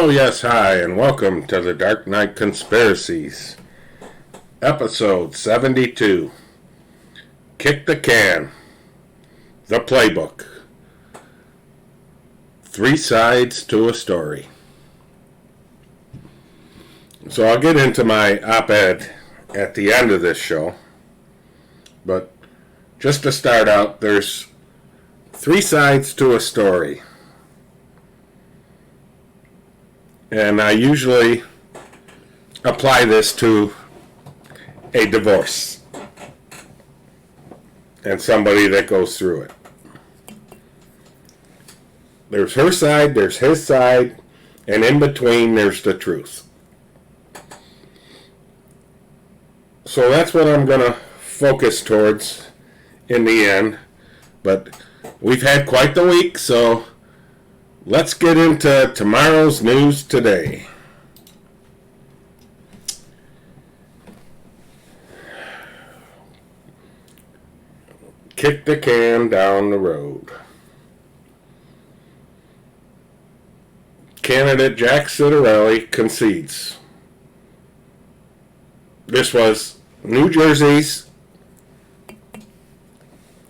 Oh, yes, hi, and welcome to the Dark Knight Conspiracies, episode 72. Kick the Can, the Playbook. 3 sides to a story. So I'll get into my op-ed at the end of this show, but just to start out, there's 3 sides to a story. And I usually apply this to a divorce and somebody that goes through it. There's her side, there's his side, and in between there's the truth. So that's what I'm going to focus towards in the end. But we've had quite the week, so let's get into tomorrow's news today. Kick the can down the road. Candidate Jack Citarelli concedes. This was New Jersey's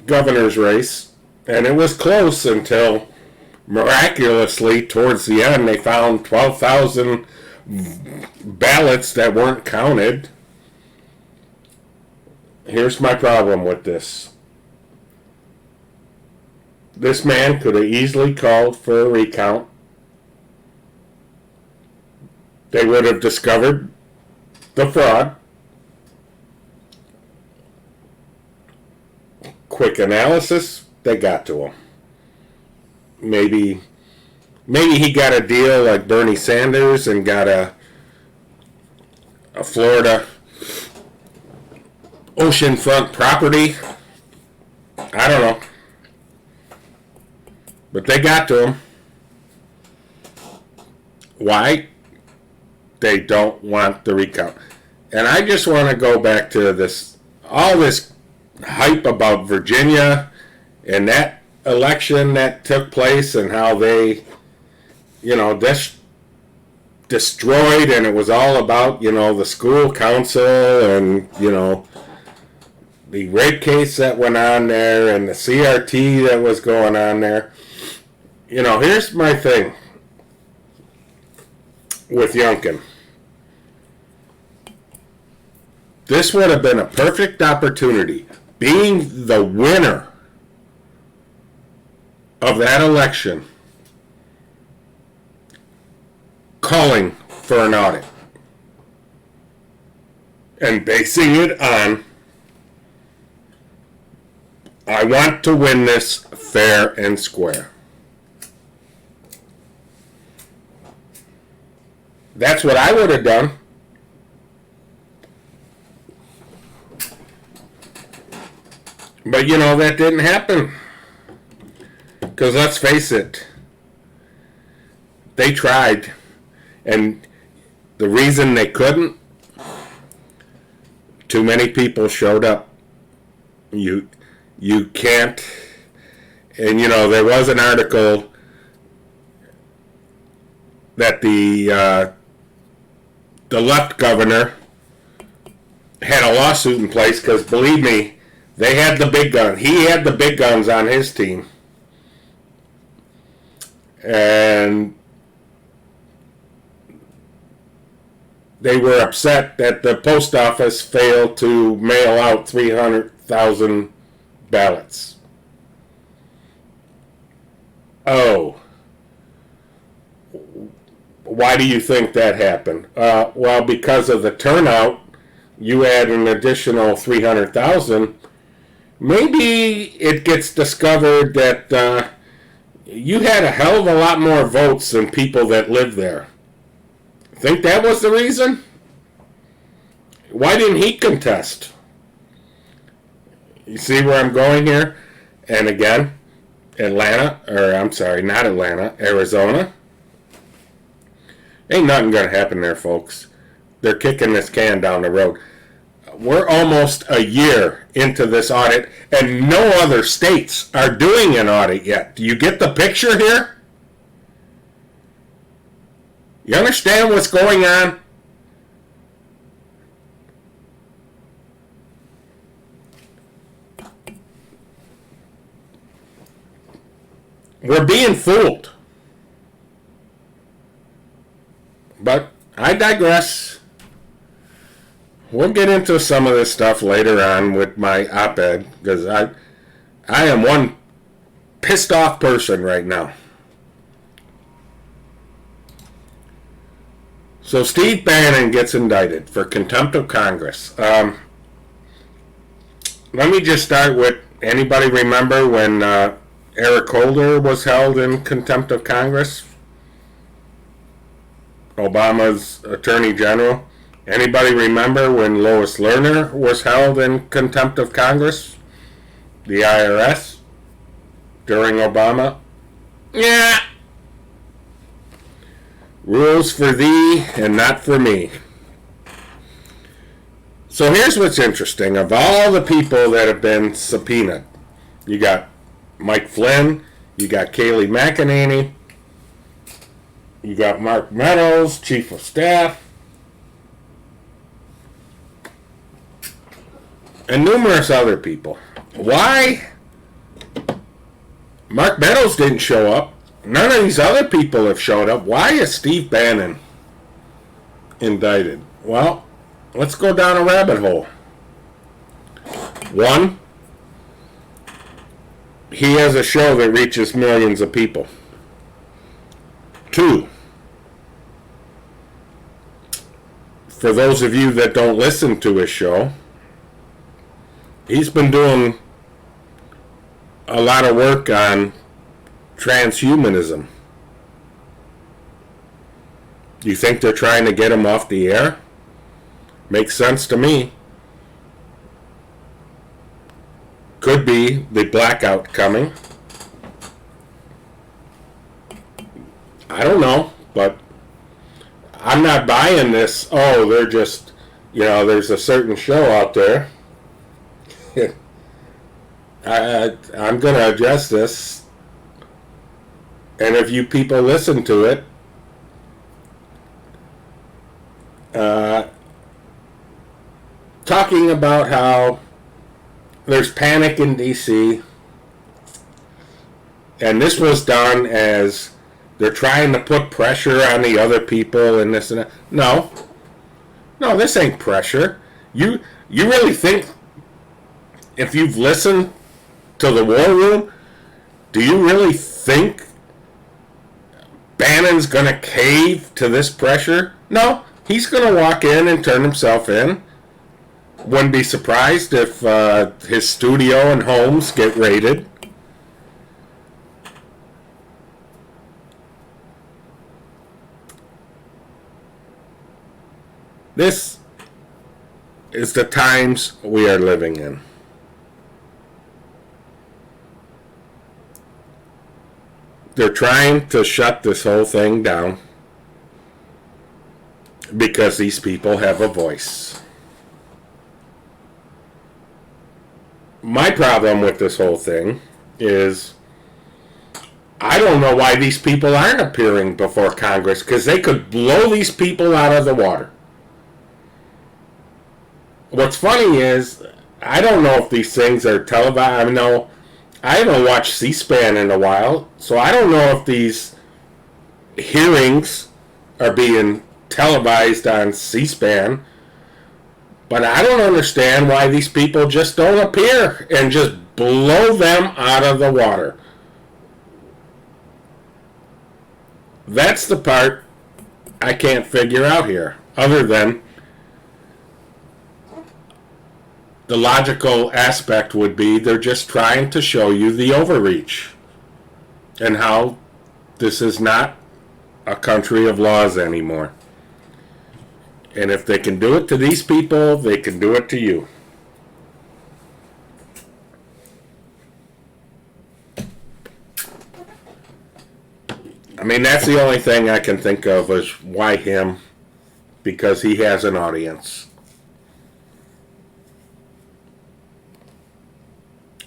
governor's race, and it was close until miraculously, towards the end, they found 12,000 ballots that weren't counted. Here's my problem with this. This man could have easily called for a recount. They would have discovered the fraud. Quick analysis, they got to him. Maybe he got a deal like Bernie Sanders and got a Florida oceanfront property. I don't know. But they got to him. Why? They don't want the recount. And I just want to go back to all this hype about Virginia and that election that took place and how they, destroyed, and it was all about, the school council and, the rape case that went on there and the CRT that was going on there. Here's my thing with Youngkin. This would have been a perfect opportunity, being the winner of that election, calling for an audit and basing it on, I want to win this fair and square. That's what I would have done. But that didn't happen. Because let's face it, they tried. And the reason they couldn't, too many people showed up. You can't. And there was an article that the left governor had a lawsuit in place because, believe me, they had the big gun. He had the big guns on his team. And they were upset that the post office failed to mail out 300,000 ballots. Oh. Why do you think that happened? Well, because of the turnout, you add an additional 300,000. Maybe it gets discovered that you had a hell of a lot more votes than people that live there. Think that was the reason? Why didn't he contest? You see where I'm going here? And again, Arizona. Ain't nothing going to happen there, folks. They're kicking this can down the road. We're almost a year into this audit, and no other states are doing an audit yet. Do you get the picture here? You understand what's going on? We're being fooled. But I digress. We'll get into some of this stuff later on with my op-ed, because I am one pissed off person right now. So Steve Bannon gets indicted for contempt of Congress. Let me just start with, anybody remember when Eric Holder was held in contempt of Congress? Obama's Attorney General. Anybody remember when Lois Lerner was held in contempt of Congress? The IRS? During Obama? Yeah. Rules for thee and not for me. So here's what's interesting. Of all the people that have been subpoenaed, you got Mike Flynn, you got Kayleigh McEnany, you got Mark Meadows, Chief of Staff, and numerous other people. Why Mark Meadows didn't show up? None of these other people have showed up. Why is Steve Bannon indicted? Well, let's go down a rabbit hole. One, he has a show that reaches millions of people. Two, for those of you that don't listen to his show, he's been doing a lot of work on transhumanism. You think they're trying to get him off the air? Makes sense to me. Could be the blackout coming. I don't know, but I'm not buying this. Oh, they're just, there's a certain show out there. I'm going to address this. And if you people listen to it, talking about how there's panic in D.C., and this was done as they're trying to put pressure on the other people and this and that. No, this ain't pressure. You really think, if you've listened to the War Room, do you really think Bannon's going to cave to this pressure? No, he's going to walk in and turn himself in. Wouldn't be surprised if his studio and homes get raided. This is the times we are living in. They're trying to shut this whole thing down because these people have a voice. My problem with this whole thing is I don't know why these people aren't appearing before Congress, because they could blow these people out of the water. What's funny is, I don't know if these things are televised. I haven't watched C-SPAN in a while, so I don't know if these hearings are being televised on C-SPAN. But I don't understand why these people just don't appear and just blow them out of the water. That's the part I can't figure out here, other than the logical aspect would be they're just trying to show you the overreach and how this is not a country of laws anymore. And if they can do it to these people, they can do it to you. That's the only thing I can think of is why him, because he has an audience.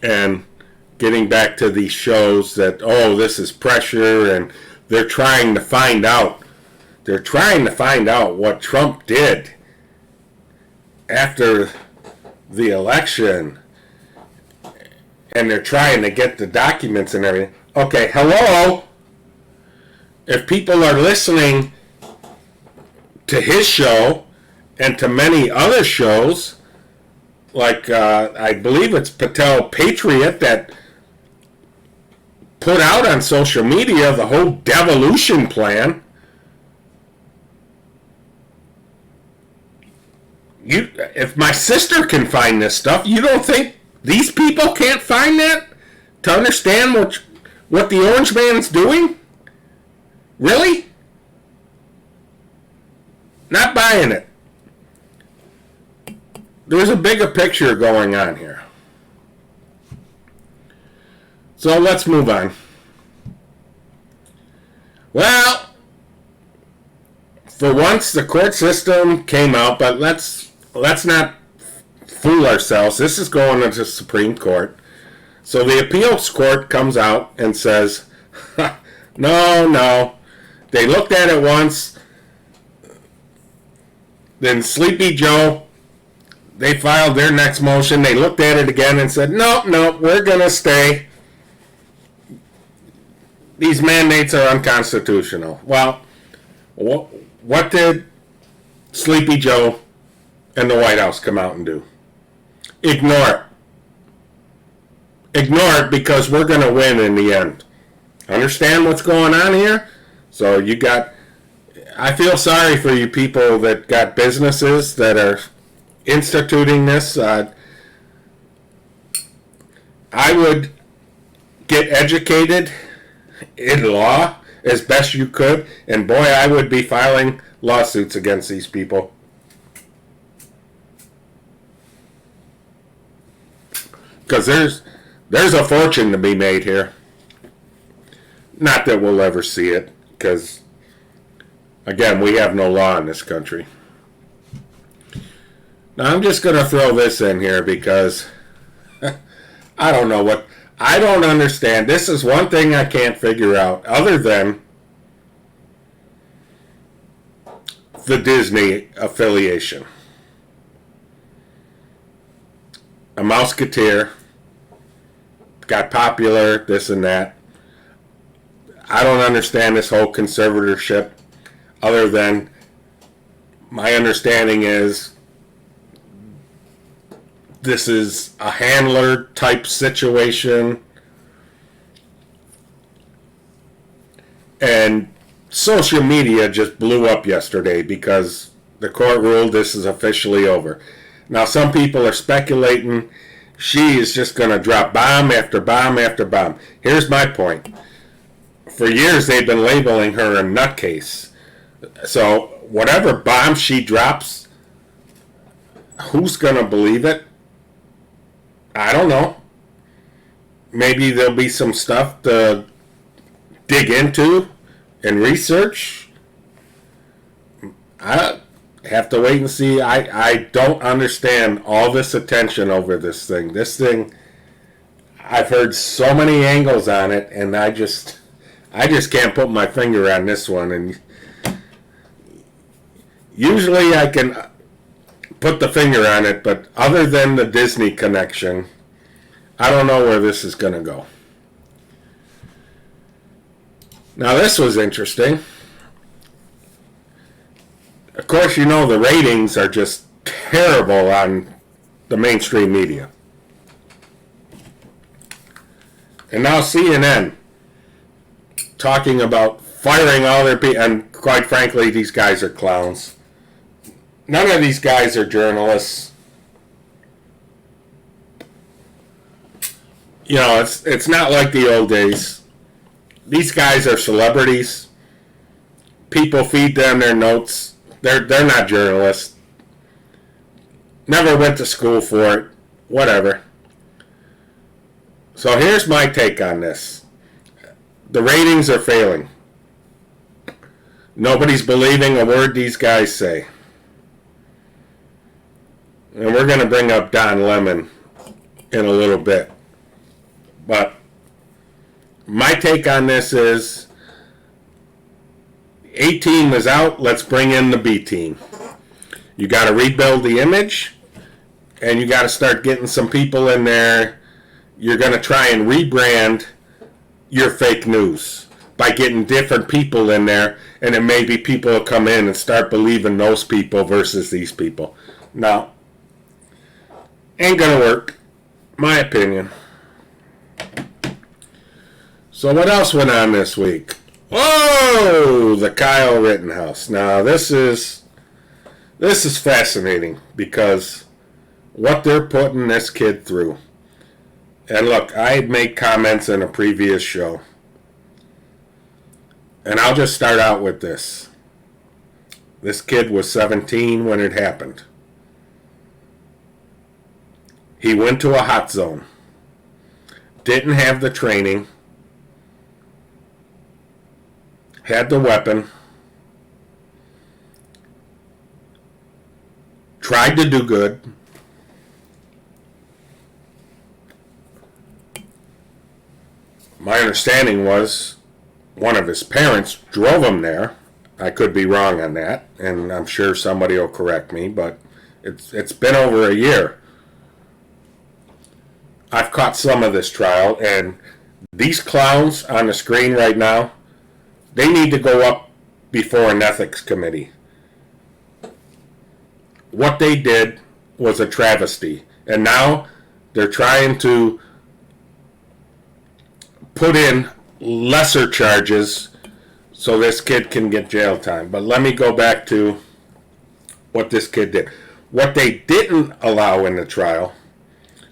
And getting back to these shows that, this is pressure, and they're trying to find out They're trying to find out what Trump did after the election, and they're trying to get the documents and everything. Okay, hello? If people are listening to his show and to many other shows, like I believe it's Patel Patriot that put out on social media the whole devolution plan. If my sister can find this stuff, you don't think these people can't find that to understand what the Orange Man's doing? Really? Not buying it. There's a bigger picture going on here. So let's move on. Well, for once the court system came out, but let's not fool ourselves. This is going to the Supreme Court. So the appeals court comes out and says, no. They looked at it once. Then Sleepy Joe, they filed their next motion. They looked at it again and said, no, we're going to stay. These mandates are unconstitutional. Well, what did Sleepy Joe and the White House come out and do? Ignore it. Ignore it because we're going to win in the end. Understand what's going on here? So I feel sorry for you people that got businesses that are instituting this. I would get educated in law as best you could, and boy, I would be filing lawsuits against these people. Because there's a fortune to be made here. Not that we'll ever see it, because, again, we have no law in this country. Now, I'm just going to throw this in here because I don't understand. This is one thing I can't figure out, other than the Disney affiliation. A Mouseketeer got popular, this and that. I don't understand this whole conservatorship, other than my understanding is this is a handler type situation, and social media just blew up yesterday because the court ruled this is officially over. Now some people are speculating she is just going to drop bomb after bomb after bomb. Here's my point. For years they've been labeling her a nutcase. So whatever bomb she drops, who's going to believe it? I don't know. Maybe there'll be some stuff to dig into and research. I have to wait and see. I don't understand all this attention over this thing. This thing, I've heard so many angles on it, and I just can't put my finger on this one. And usually I can put the finger on it, but other than the Disney connection, I don't know where this is going to go. Now this was interesting. Of course, you know the ratings are just terrible on the mainstream media. And now CNN talking about firing all their people, and quite frankly, these guys are clowns. None of these guys are journalists. You know, it's not like the old days. These guys are celebrities. People feed them their notes. They're not journalists. Never went to school for it. Whatever. So here's my take on this. The ratings are failing. Nobody's believing a word these guys say. And we're going to bring up Don Lemon in a little bit. But my take on this is A team is out, let's bring in the B team. You got to rebuild the image, and you got to start getting some people in there. You're going to try and rebrand your fake news by getting different people in there, and then maybe people will come in and start believing those people versus these people. Now, ain't going to work. My opinion. So what else went on this week? Whoa! The Kyle Rittenhouse. Now, this is fascinating because what they're putting this kid through. And look, I had made comments in a previous show. And I'll just start out with this. This kid was 17 when it happened. He went to a hot zone. Didn't have the training. Had the weapon. Tried to do good. My understanding was one of his parents drove him there. I could be wrong on that, and I'm sure somebody will correct me, but it's been over a year. I've caught some of this trial, and these clowns on the screen right now, they need to go up before an ethics committee. What they did was a travesty, and now they're trying to put in lesser charges so this kid can get jail time. But let me go back to what this kid did. What they didn't allow in the trial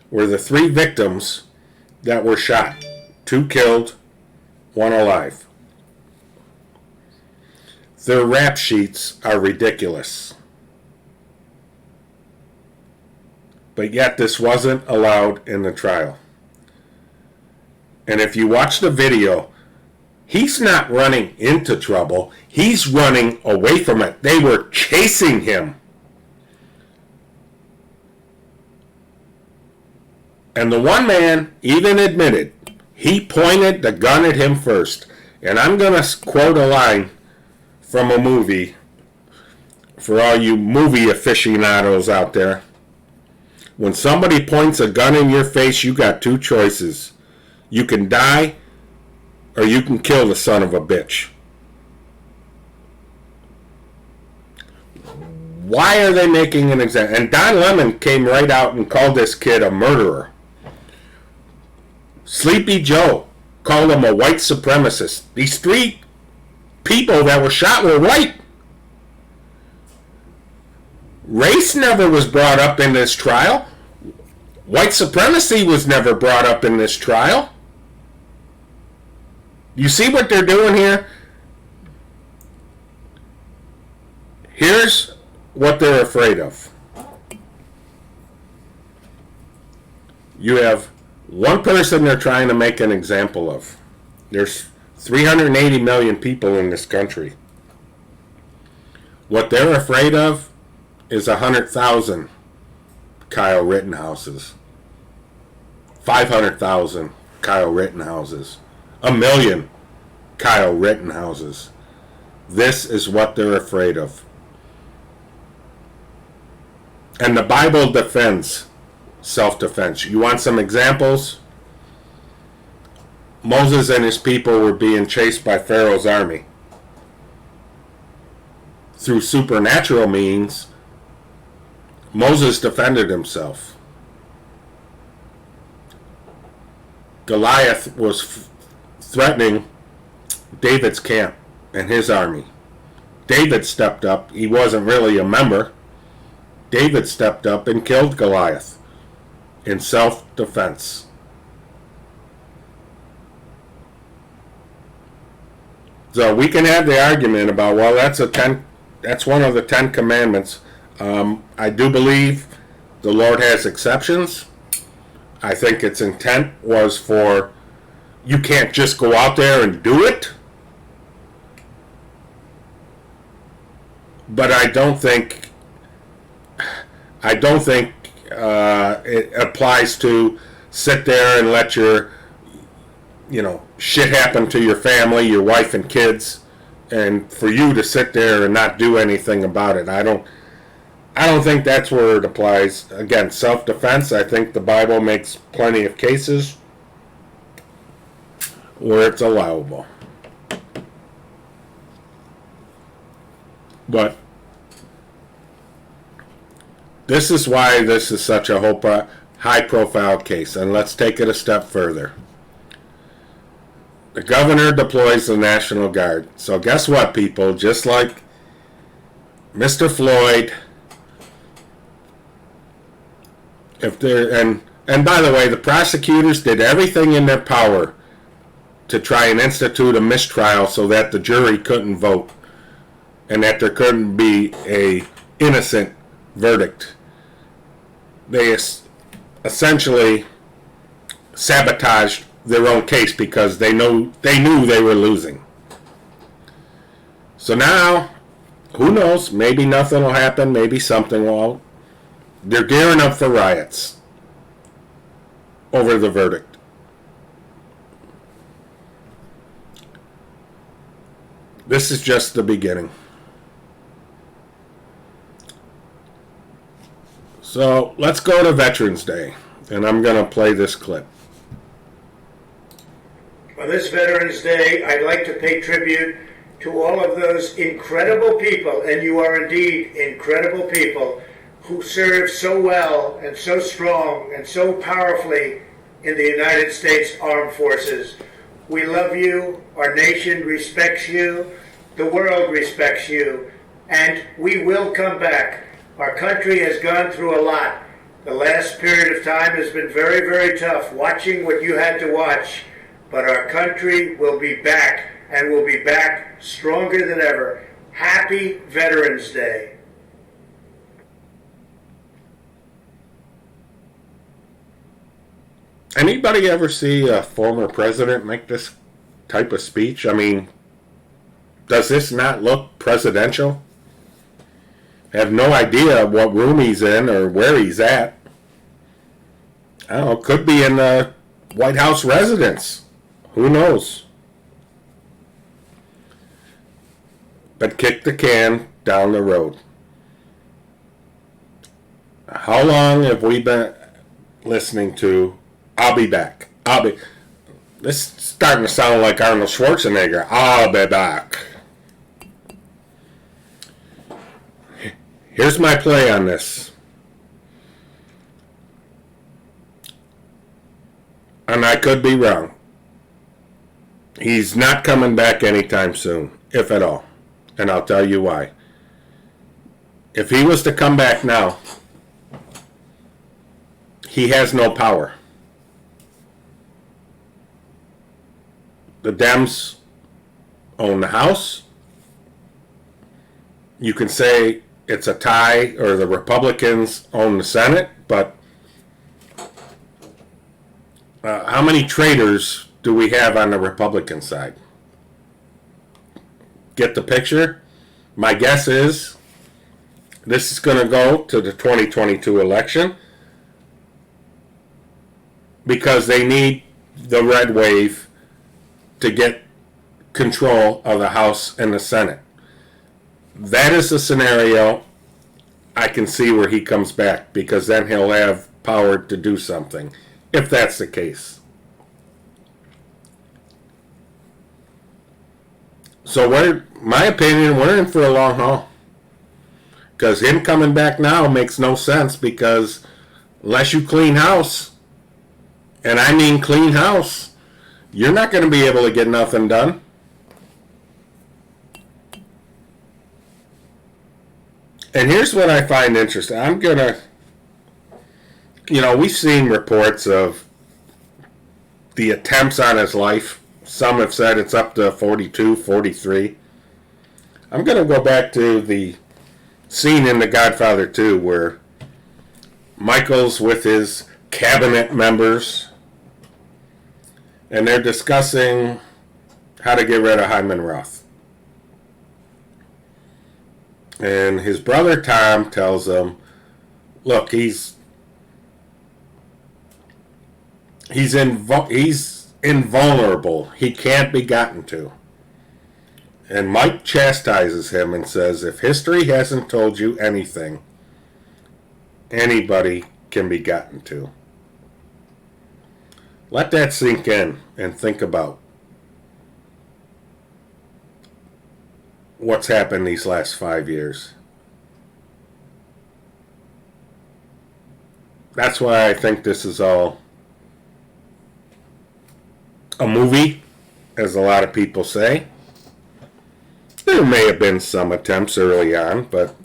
were the 3 victims that were shot. 2 killed, 1 alive. Their rap sheets are ridiculous. But yet this wasn't allowed in the trial. And if you watch the video, he's not running into trouble. He's running away from it. They were chasing him. And the one man even admitted he pointed the gun at him first. And I'm going to quote a line from a movie for all you movie aficionados out there. When somebody points a gun in your face, you got 2 choices. You can die, or you can kill the son of a bitch. Why are they making an example? And Don Lemon came right out and called this kid a murderer. Sleepy Joe called him a white supremacist. These 3 people that were shot were white. Race never was brought up in this trial. White supremacy was never brought up in this trial. You see what they're doing here? Here's what they're afraid of. You have one person they're trying to make an example of. There's 380 million people in this country. What they're afraid of is 100,000 Kyle Rittenhouses. 500,000 Kyle Rittenhouses. 1 million Kyle Rittenhouses. This is what they're afraid of. And the Bible defends self-defense. You want some examples? Moses and his people were being chased by Pharaoh's army. Through supernatural means, Moses defended himself. Goliath was threatening David's camp and his army. David stepped up. He wasn't really a member. David stepped up and killed Goliath in self-defense. So we can have the argument about, well, that's one of the 10 commandments. I do believe the Lord has exceptions. I think its intent was for you can't just go out there and do it. But I don't think it applies to sit there and let your shit happen to your family, your wife and kids, and for you to sit there and not do anything about it. I don't think that's where it applies. Again, self-defense, I think the Bible makes plenty of cases where it's allowable. But this is why this is such a high-profile case. And let's take it a step further. The governor deploys the National Guard. So guess what, people? Just like Mr. Floyd, if they're and by the way, the prosecutors did everything in their power to try and institute a mistrial so that the jury couldn't vote and that there couldn't be a innocent verdict. They essentially sabotaged their own case because they knew they were losing. So now, who knows? Maybe nothing will happen. Maybe something will. They're gearing up for riots over the verdict. This is just the beginning. So let's go to Veterans Day, and I'm going to play this clip. On this Veterans Day, I'd like to pay tribute to all of those incredible people, and you are indeed incredible people, who serve so well and so strong and so powerfully in the United States Armed Forces. We love you, our nation respects you, the world respects you, and we will come back. Our country has gone through a lot. The last period of time has been very, very tough, watching what you had to watch, but our country will be back, and will be back stronger than ever. Happy Veterans Day. Anybody ever see a former president make this type of speech? I mean, does this not look presidential? I have no idea what room he's in or where he's at. I don't know, could be in the White House residence. Who knows? But kick the can down the road. How long have we been listening to I'll be back? This is starting to sound like Arnold Schwarzenegger. I'll be back. Here's my play on this. And I could be wrong. He's not coming back anytime soon, if at all. And I'll tell you why. If he was to come back now, he has no power. The Dems own the House. You can say it's a tie or the Republicans own the Senate, but how many traitors do we have on the Republican side? Get the picture? My guess is this is going to go to the 2022 election because they need the red wave to get control of the House and the Senate. That is the scenario I can see where he comes back, because then he'll have power to do something, if that's the case. So my opinion, we're in for a long haul. Because him coming back now makes no sense, because unless you clean house, and I mean clean house, you're not going to be able to get nothing done. And here's what I find interesting. I'm going to, we've seen reports of the attempts on his life. Some have said it's up to 42, 43. I'm going to go back to the scene in The Godfather 2 where Michael's with his cabinet members and they're discussing how to get rid of Hyman Roth. And his brother Tom tells him, look, he's invulnerable. He can't be gotten to. And Mike chastises him and says, if history hasn't told you anything, anybody can be gotten to. Let that sink in and think about what's happened these last 5 years. That's why I think this is all a movie, as a lot of people say. There may have been some attempts early on, but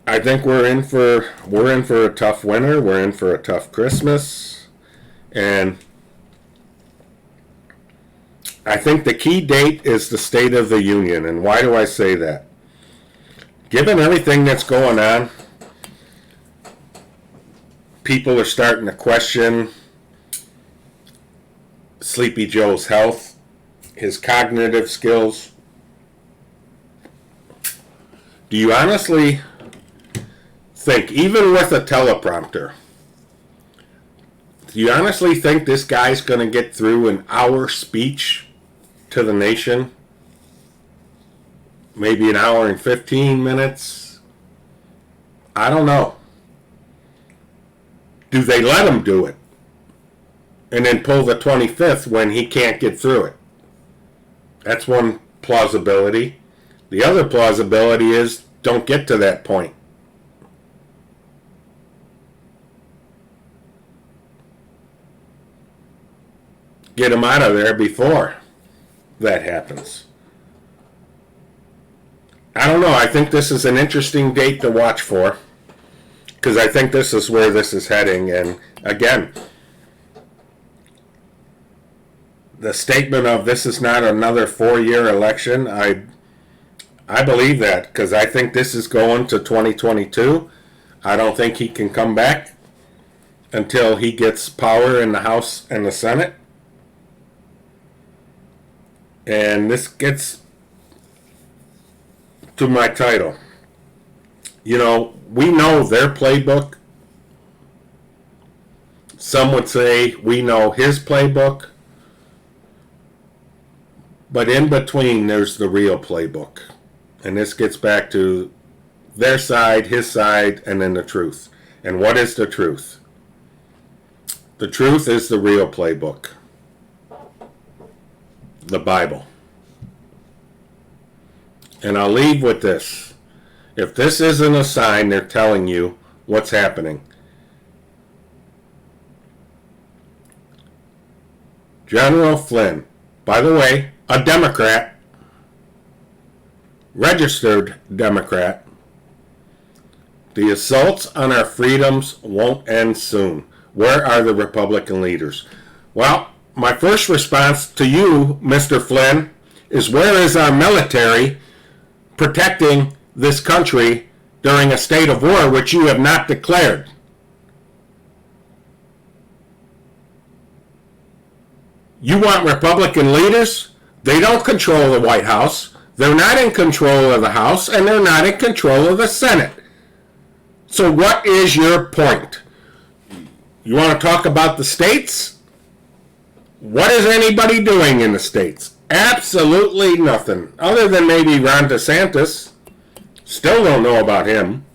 I think we're in for a tough winter. We're in for a tough Christmas, and I think the key date is the State of the Union. And why do I say that? Given everything that's going on, people are starting to question Sleepy Joe's health, his cognitive skills. Do you honestly think, even with a teleprompter, do you honestly think this guy's going to get through an hour speech to the nation? Maybe an hour and 15 minutes? I don't know. Do they let him do it? And then pull the 25th when he can't get through it? That's one plausibility. The other plausibility is don't get to that point. Get him out of there before that happens. I don't know. I think this is an interesting date to watch for, because I think this is where this is heading. And again, the statement of this is not another 4-year election, I believe that, because I think this is going to 2022. I don't think he can come back until he gets power in the House and the Senate. And this gets to my title. You know, we know their playbook. Some would say we know his playbook. But in between, there's the real playbook. And this gets back to their side, his side, and then the truth. And what is the truth? The truth is the real playbook. The Bible. And I'll leave with this. If this isn't a sign, they're telling you what's happening. General Flynn, by the way, a Democrat, registered Democrat. The assaults on our freedoms won't end soon. Where are the Republican leaders? Well, my first response to you, Mr. Flynn, is where is our military protecting this country during a state of war which you have not declared? You want Republican leaders? They don't control the White House. They're not in control of the House, and they're not in control of the Senate. So what is your point? You want to talk about the states? What is anybody doing in the states? Absolutely nothing. Other than maybe Ron DeSantis. Still don't know about him.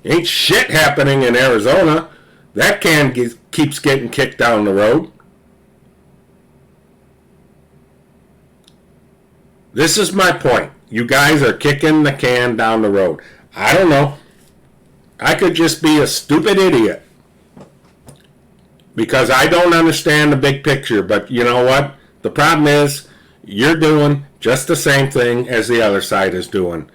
Ain't shit happening in Arizona. That can keeps getting kicked down the road. This is my point. You guys are kicking the can down the road. I don't know. I could just be a stupid idiot, because I don't understand the big picture. But you know what? The problem is you're doing just the same thing as the other side is doing.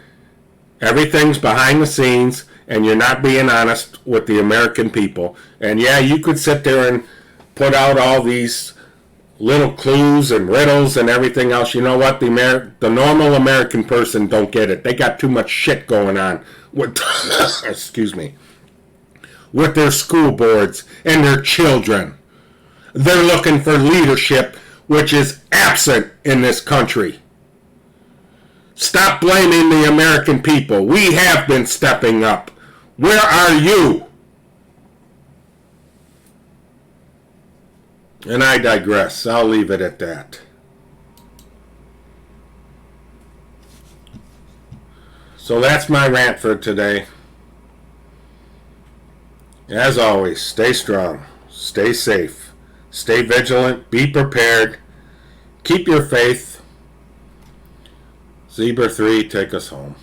Everything's behind the scenes, and you're not being honest with the American people. And yeah, you could sit there and put out all these little clues and riddles and everything else. You know what? The normal American person don't get it. They got too much shit going on with excuse me, with their school boards and their children. They're looking for leadership which is absent in this country. Stop blaming the American people. We have been stepping up. Where are you? And I digress. I'll leave it at that. So that's my rant for today. As always, stay strong, stay safe, stay vigilant, be prepared, keep your faith. Zebra 3, take us home.